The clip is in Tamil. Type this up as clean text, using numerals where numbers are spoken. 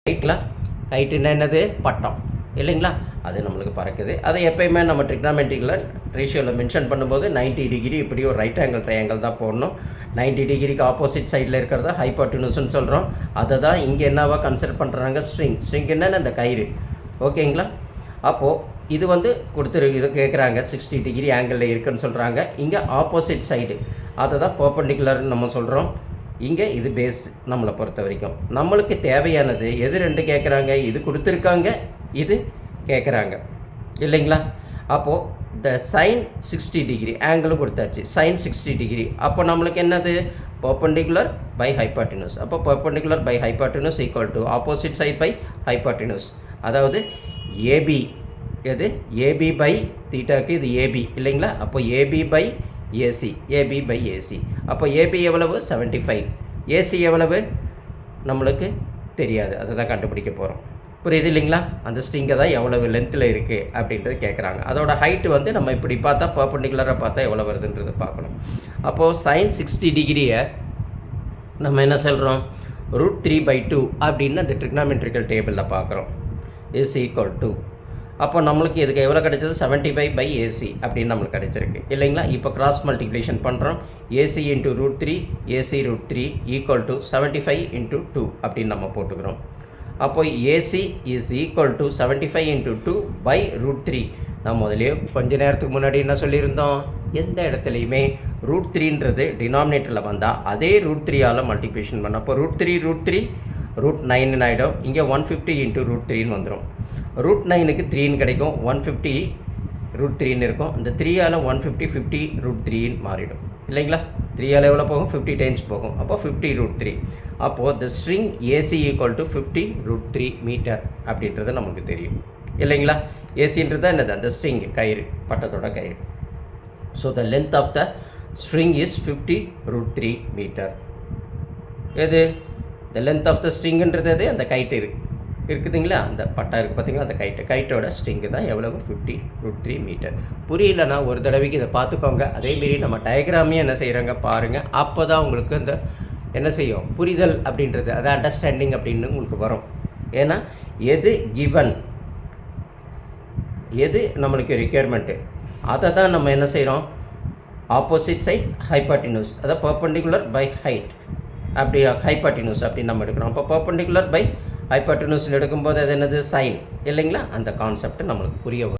ஹைட்டுன்னா என்னது? பட்டம் இல்லைங்களா? அது நம்மளுக்கு பறக்குது. அதை எப்பயுமே நம்ம ட்ரிக்னாமெட்ரிக்கில் ரேஷியோவில் மென்ஷன் பண்ணும்போது 90 டிகிரி இப்படி ஒரு ரைட் ஆங்கிள் ட்ரையாங்கிள் தான் போடணும். 90 டிகிரிக்கு ஆப்போசிட் சைடில் இருக்கிறத ஹைபாட்டினூஸ்ன்னு சொல்கிறோம். அதை தான் இங்கே என்னவா கன்சிடர் பண்ணுறாங்க? ஸ்ட்ரிங் என்னென்னு அந்த கயிறு. ஓகேங்களா? அப்போது இது இது கேட்குறாங்க 60 டிகிரி ஆங்கிளில் இருக்குதுன்னு சொல்கிறாங்க. இங்கே ஆப்போசிட் சைடு அதை தான் பர்பெண்டிகுலர்னு நம்ம சொல்கிறோம். இங்கே இது பேஸ் நம்மளை பொறுத்த வரைக்கும். நம்மளுக்கு தேவையானது எது? 2 கேட்குறாங்க. இது கொடுத்துருக்காங்க, இது கேட்குறாங்க இல்லைங்களா? அப்போது இந்த சைன் 60 டிகிரி ஆங்கிளும் கொடுத்தாச்சு. Sine 60 degree. அப்போ நம்மளுக்கு என்னது? Perpendicular by hypotenuse. அப்போ perpendicular by hypotenuse equal to opposite side by hypotenuse. அதாவது ஏபி எது? ஏபி பை தீட்டாக்கு இது ஏபி இல்லைங்களா? அப்போ AB by AC. AB by AC. அப்போ ஏபி எவ்வளவு? 75. ஏசி எவ்வளவு? நம்மளுக்கு தெரியாது. அதை தான் கண்டுபிடிக்க போகிறோம். புரியுது இல்லைங்களா? அந்த ஸ்ட்ரிங்கை தான் எவ்வளவு லென்த்தில் இருக்குது அப்படின்றது கேட்குறாங்க. அதோட ஹைட்டு நம்ம இப்படி பார்த்தா பர்பெண்டிகுலராக பார்த்தா எவ்வளோ வருதுன்றது பார்க்கணும். அப்போது சைன் 60 டிகிரியை நம்ம என்ன சொல்கிறோம்? √3/2 அப்படின்னு அந்த ட்ரிக்னாமெட்ரிக்கல் டேபிளில் பார்க்குறோம். இஸ் ஈக்குவல் டு அப்போ நம்மளுக்கு இதுக்கு எவ்வளோ கிடைச்சது? 75/AC அப்படின்னு நம்மளுக்கு கிடைச்சிருக்கு இல்லைங்களா? இப்போ கிராஸ் மல்டிப்ளிகேஷன் பண்ணுறோம். AC into √3 AC √3 equal to 75 × 2 அப்படின்னு நம்ம போட்டுக்கிறோம். அப்போ ஏசி இஸ் ஈக்குவல் டு 75 × 2/√3. நான் முதலே கொஞ்ச நேரத்துக்கு முன்னாடி என்ன சொல்லியிருந்தோம்? எந்த இடத்துலையுமே √3ன்றது டினாமினேட்டரில் வந்தால் அதே √3ஆல் மல்டிப்ளிகேஷன் பண்ணோம். அப்போ √3 √9 ஆகிடும். இங்கே 150 × √3ன்னு வந்துடும். √9க்கு 3ன்னு கிடைக்கும். 150 √3ன்னு இருக்கும். இந்த 3ஆல் 150 50 √3ன்னு மாறிடும் இல்லைங்களா? 3ஆல் எவ்வளோ போகும்? 50 டைம்ஸ் போகும். அப்போ 50 √3. அப்போது the string AC equal to 50 √3 metre அப்படின்றது நமக்கு தெரியும் இல்லைங்களா? ஏசின்றது தான் என்னது? அந்த ஸ்ட்ரிங் கயிறு, பட்டத்தோட கயிறு. So the length of the string is 50 √3 metre. எது? த லென்த் ஆஃப் த ஸ்ட்ரிங்குன்றது எது? அந்த கைட்டு இருக்குதுங்களா? அந்த பட்டா இருக்குது பார்த்தீங்களா? அந்த கைட்டோட ஸ்ட்ரிங்கு தான் எவ்வளவு? 50 √3 மீட்டர். புரியலன்னா ஒரு தடவைக்கு இதை பார்த்துக்கோங்க. அதேமாரி நம்ம டயக்ராமையும் என்ன செய்கிறாங்க பாருங்கள். அப்போ தான் உங்களுக்கு இந்த என்ன செய்யும்? புரிதல் அப்படின்றது, அது அண்டர்ஸ்டாண்டிங் அப்படின்னு உங்களுக்கு வரும். ஏன்னா எது கிவன், எது நம்மளுக்கு ரெக்யர்மெண்ட்டு, அதை தான் நம்ம என்ன செய்கிறோம்? ஆப்போசிட் சைட் ஹைபாட்டினூஸ், அதாவது பர்பெண்டிகுலர் பை ஹைட் அப்படி ஹைபாட்டினூஸ் அப்படின்னு நம்ம எடுக்கிறோம். அப்போ பர்பெண்டிகுலர் பை ஹைபாட்டினூஸ் எடுக்கும்போது அது என்னது? சைன் இல்லைங்களா? அந்த கான்செப்ட் நம்மளுக்கு புரிய வரும்.